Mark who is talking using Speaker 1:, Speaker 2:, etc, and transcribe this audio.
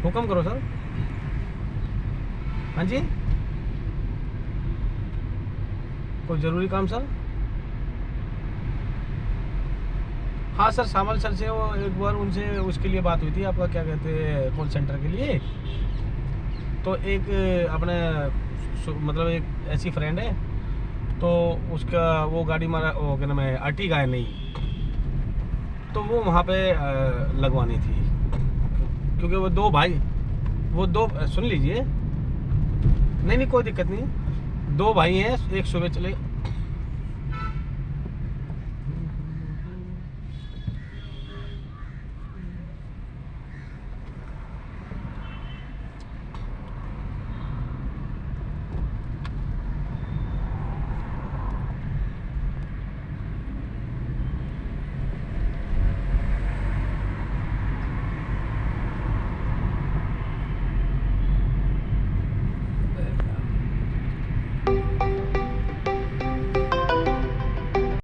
Speaker 1: हुक्म करो सर। हाँ जी, कोई ज़रूरी काम सर? हाँ सर, सामल सर से वो एक बार उनसे उसके लिए बात हुई थी, आपका क्या कहते हैं, कॉल सेंटर के लिए। तो एक अपने मतलब एक ऐसी फ्रेंड है, तो उसका वो गाड़ी मारा, वो क्या नाम है, अर्टिगा है नहीं, तो वो वहाँ पे लगवानी थी, क्योंकि वो दो भाई, वो दो, सुन लीजिए, नहीं नहीं कोई दिक्कत नहीं, दो भाई हैं, एक सुबह चले,